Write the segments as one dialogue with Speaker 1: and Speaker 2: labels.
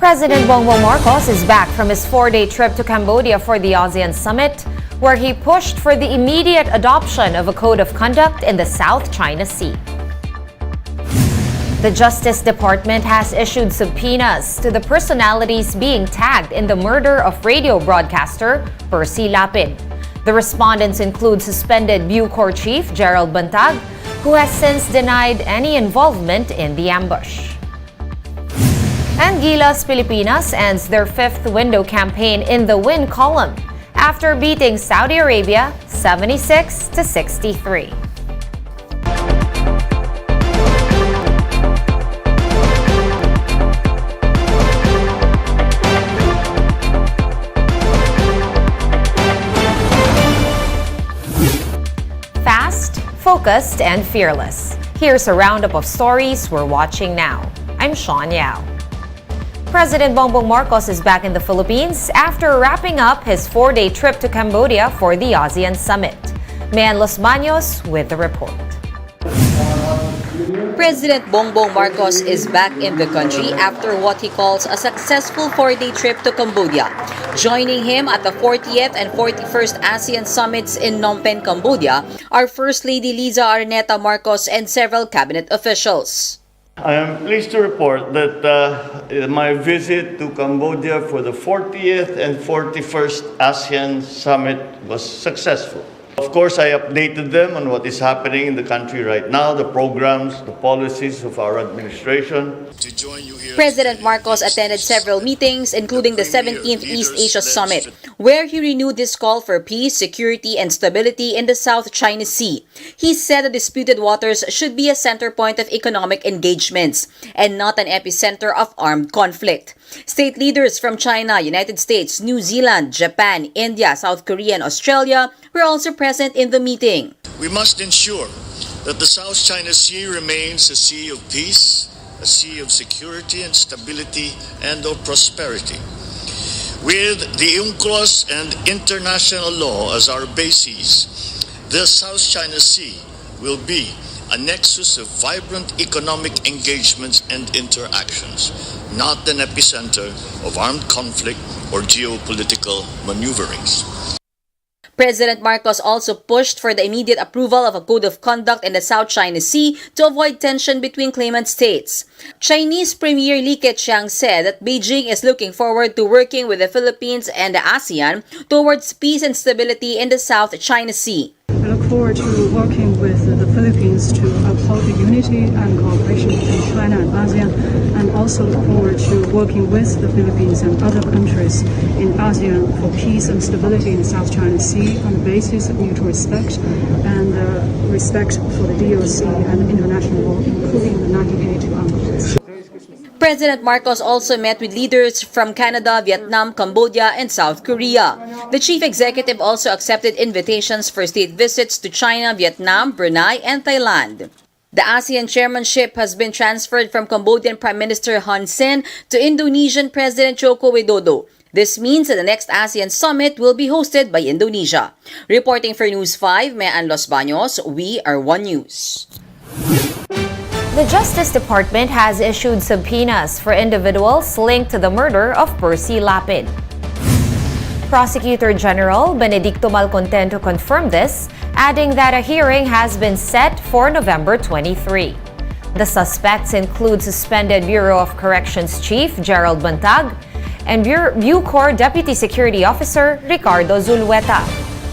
Speaker 1: President Bongbong Marcos is back from his 4-day trip to Cambodia for the ASEAN summit, where he pushed for the immediate adoption of a code of conduct in the South China Sea. The Justice Department has issued subpoenas to the personalities being tagged in the murder of radio broadcaster Percy Lapid. The respondents include suspended Bucor Chief Gerald Bantag, who has since denied any involvement in the ambush. And Gilas Pilipinas ends their fifth window campaign in the win column after beating Saudi Arabia 76-63. Fast, focused, and fearless. Here's a roundup of stories we're watching now. I'm Sean Yao. President Bongbong Marcos is back in the Philippines after wrapping up his 4-day trip to Cambodia for the ASEAN summit. Mayan Los Baños with the report.
Speaker 2: President Bongbong Marcos is back in the country after what he calls a successful 4-day trip to Cambodia. Joining him at the 40th and 41st ASEAN summits in Phnom Penh, Cambodia, are First Lady Liza Araneta Marcos and several cabinet officials.
Speaker 3: I am pleased to report that my visit to Cambodia for the 40th and 41st ASEAN Summit was successful. Of course, I updated them on what is happening in the country right now, the programs, the policies of our administration.
Speaker 2: President Marcos attended several meetings, including the 17th East Asia Summit, where he renewed his call for peace, security, and stability in the South China Sea. He said the disputed waters should be a center point of economic engagements and not an epicenter of armed conflict. State leaders from China, United States, New Zealand, Japan, India, South Korea, and Australia were also present in the meeting.
Speaker 4: We must ensure that the South China Sea remains a sea of peace, a sea of security and stability and of prosperity. With the UNCLOS and international law as our bases, the South China Sea will be a nexus of vibrant economic engagements and interactions, not an epicenter of armed conflict or geopolitical maneuverings.
Speaker 2: President Marcos also pushed for the immediate approval of a code of conduct in the South China Sea to avoid tension between claimant states. Chinese Premier Li Keqiang said that Beijing is looking forward to working with the Philippines and the ASEAN towards peace and stability in the South China Sea.
Speaker 5: I look forward to working with the Philippines to uphold the unity and cooperation between China and ASEAN, and also look forward to working with the Philippines and other countries in ASEAN for peace and stability in the South China Sea on the basis of mutual respect and respect for the DOC and international law, including the 1982 UNCLOS.
Speaker 2: President Marcos also met with leaders from Canada, Vietnam, Cambodia, and South Korea. The chief executive also accepted invitations for state visits to China, Vietnam, Brunei, and Thailand. The ASEAN chairmanship has been transferred from Cambodian Prime Minister Hun Sen to Indonesian President Joko Widodo. This means that the next ASEAN summit will be hosted by Indonesia. Reporting for News 5, Mayan Los Baños, we are One News.
Speaker 1: The Justice Department has issued subpoenas for individuals linked to the murder of Percy Lapid. Prosecutor General Benedicto Malcontento confirmed this, adding that a hearing has been set for November 23. The suspects include suspended Bureau of Corrections Chief Gerald Bantag and Bucor Deputy Security Officer Ricardo Zulueta.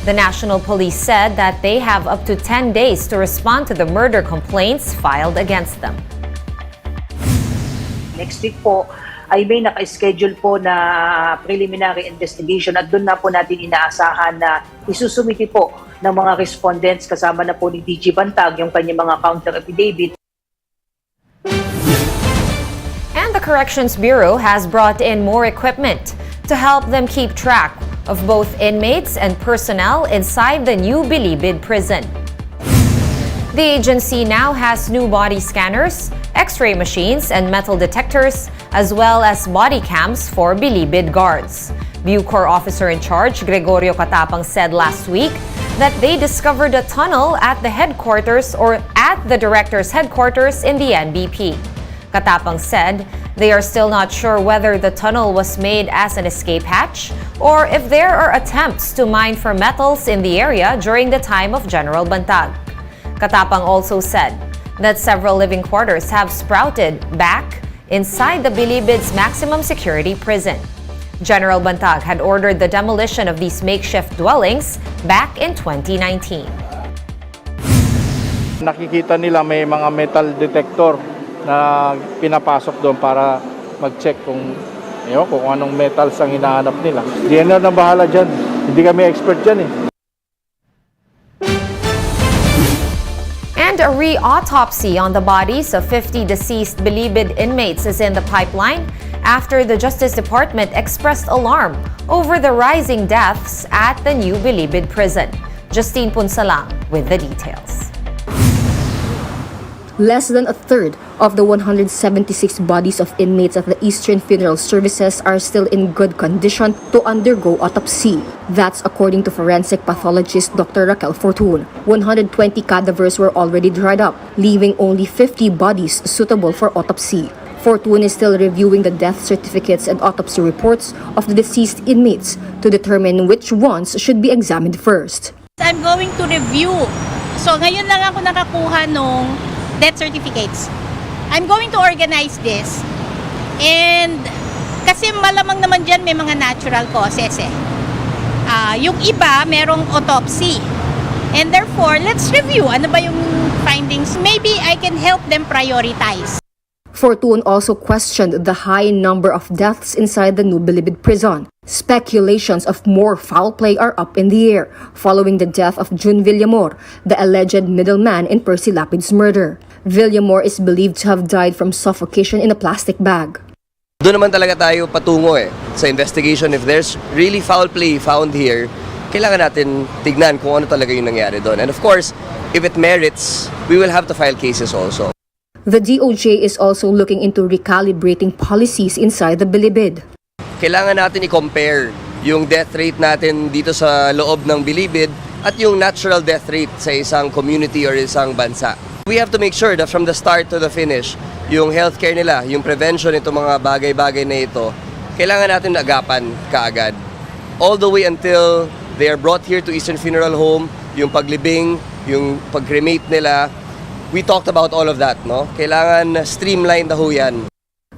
Speaker 1: The National Police said that they have up to 10 days to respond to the murder complaints filed against them.
Speaker 6: Next week po ay may naka-schedule po na preliminary investigation at doon na po natin inaasahan na isusumiti po ng mga respondents kasama na po ni DG Bantag yung kanyang mga counter affidavit.
Speaker 1: And the Corrections Bureau has brought in more equipment to help them keep track of both inmates and personnel inside the new Bilibid prison. The agency now has new body scanners, X-ray machines, and metal detectors, as well as body cams for Bilibid guards. Bucor officer in charge, Gregorio Catapang, said last week that they discovered a tunnel at the headquarters or at the director's headquarters in the NBP. Catapang said They are still not sure whether the tunnel was made as an escape hatch or if there are attempts to mine for metals in the area during the time of General Bantag. Katapang also said that several living quarters have sprouted back inside the Bilibid's maximum security prison. General Bantag had ordered the demolition of these makeshift dwellings back in 2019.
Speaker 7: Nakikita nila may mga metal detector na pinapasok doon para mag-check kung anong metals ang hinahanap nila. DNR na bahala dyan. Hindi kami expert dyan eh.
Speaker 1: And a re-autopsy on the bodies of 50 deceased Bilibid inmates is in the pipeline after the Justice Department expressed alarm over the rising deaths at the new Bilibid prison. Justine Punsalang with the details.
Speaker 8: Less than a third of the 176 bodies of inmates at the Eastern Funeral Services are still in good condition to undergo autopsy. That's according to forensic pathologist Dr. Raquel Fortun. 120 cadavers were already dried up, leaving only 50 bodies suitable for autopsy. Fortun is still reviewing the death certificates and autopsy reports of the deceased inmates to determine which ones should be examined first.
Speaker 9: I'm going to review. So ngayon lang ako nakakuha nung death certificates. I'm going to organize this. And kasi malamang naman dyan may mga natural causes eh. Yung iba merong autopsy. And therefore, let's review. Ano ba yung findings? Maybe I can help them prioritize.
Speaker 8: Fortun also questioned the high number of deaths inside the new Bilibid prison. Speculations of more foul play are up in the air following the death of Jun Villamor, the alleged middleman in Percy Lapid's murder. Villamor is believed to have died from suffocation in a plastic bag.
Speaker 10: Doon naman talaga tayo patungo sa investigation. If there's really foul play found here, kailangan natin tignan kung ano talaga yung nangyari doon. And of course, if it merits, we will have to file cases also.
Speaker 8: The DOJ is also looking into recalibrating policies inside the Bilibid.
Speaker 10: Kailangan natin i-compare yung death rate natin dito sa loob ng Bilibid at yung natural death rate sa isang community or isang bansa. We have to make sure that from the start to the finish, yung healthcare nila, yung prevention nito mga bagay-bagay na ito, kailangan natin agapan kaagad. All the way until they are brought here to Eastern Funeral Home, yung paglibing, yung pag-cremate nila, we talked about all of that, no? Kailangan streamline na ho yan.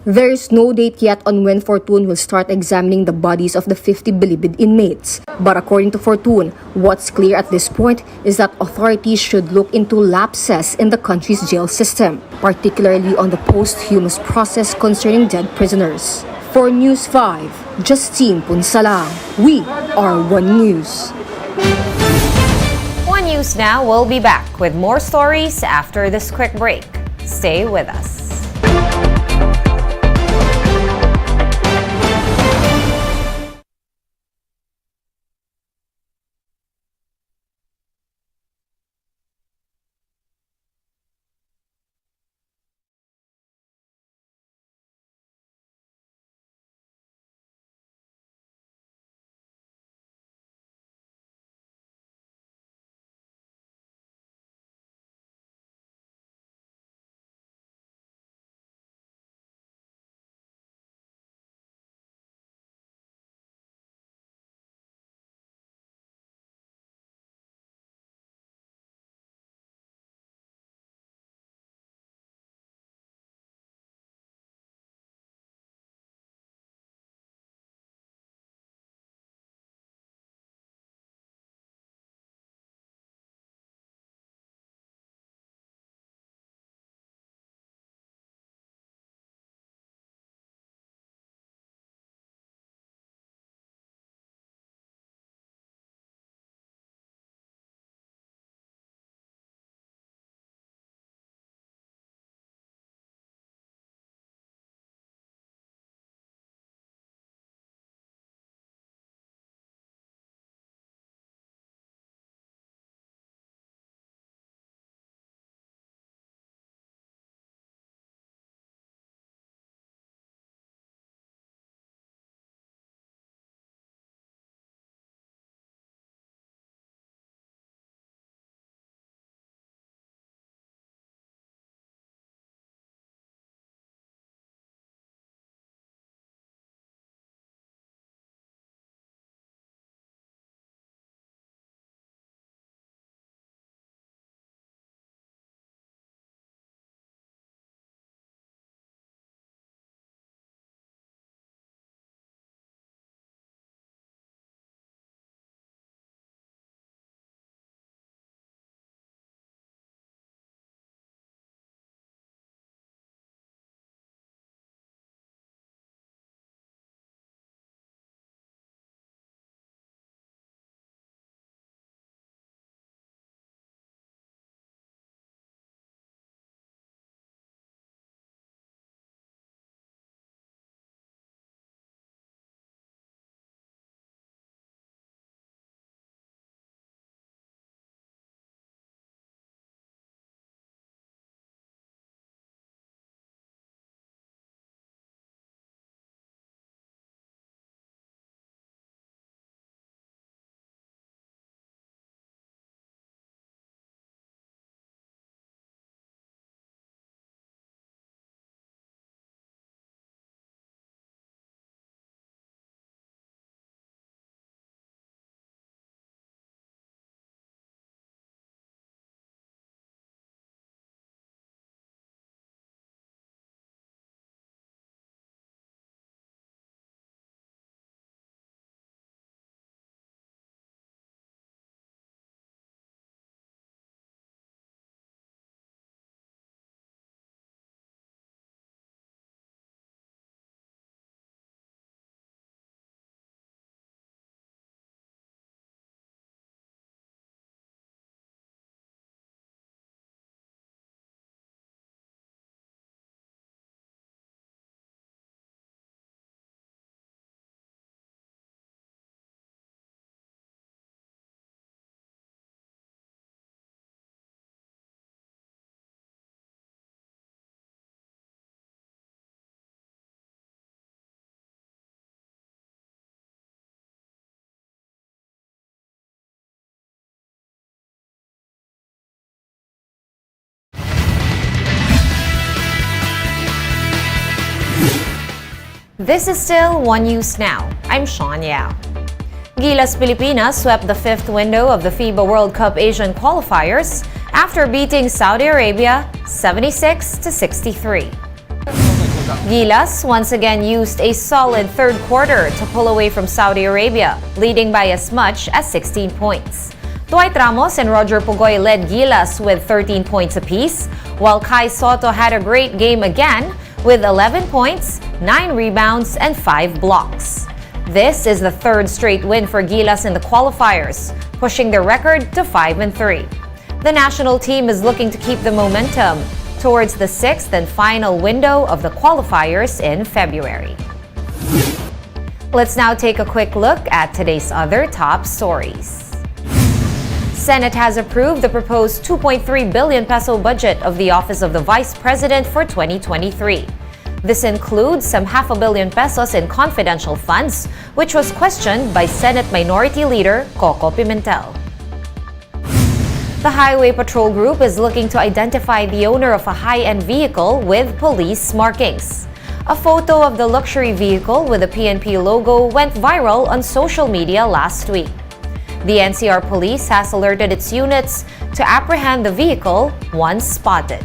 Speaker 8: There is no date yet on when Fortun will start examining the bodies of the 50 Bilibid inmates. But according to Fortun, what's clear at this point is that authorities should look into lapses in the country's jail system, particularly on the posthumous process concerning dead prisoners. For News 5, Justine Punsalang, we are One News.
Speaker 1: One News Now will be back with more stories after this quick break. Stay with us. This is still One News Now. I'm Sean Yao. Gilas Pilipinas swept the fifth window of the FIBA World Cup Asian Qualifiers after beating Saudi Arabia 76-63. Gilas once again used a solid third quarter to pull away from Saudi Arabia, leading by as much as 16 points. Dwight Ramos and Roger Pugoy led Gilas with 13 points apiece, while Kai Soto had a great game again with 11 points, 9 rebounds, and 5 blocks. This is the third straight win for Gilas in the qualifiers, pushing their record to 5-3. The national team is looking to keep the momentum towards the sixth and final window of the qualifiers in February. Let's now take a quick look at today's other top stories. Senate has approved the proposed 2.3 billion peso budget of the Office of the Vice President for 2023. This includes some 500 million pesos in confidential funds, which was questioned by Senate Minority Leader Coco Pimentel. The Highway Patrol Group is looking to identify the owner of a high-end vehicle with police markings. A photo of the luxury vehicle with the PNP logo went viral on social media last week. The NCR Police has alerted its units to apprehend the vehicle once spotted.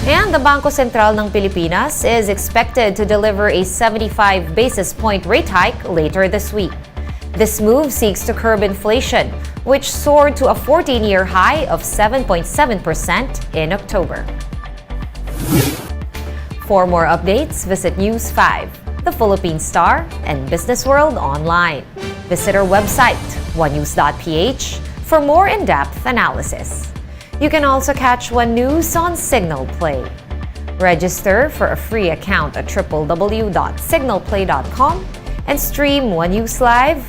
Speaker 1: And the Bangko Sentral ng Pilipinas is expected to deliver a 75 basis point rate hike later this week. This move seeks to curb inflation, which soared to a 14-year high of 7.7% in October. For more updates, visit News 5, The Philippine Star, and Business World online. Visit our website, onenews.ph, for more in-depth analysis. You can also catch One News on Signal Play. Register for a free account at www.signalplay.com and stream One News Live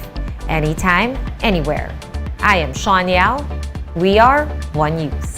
Speaker 1: anytime, anywhere. I am Sean Yao. We are One News.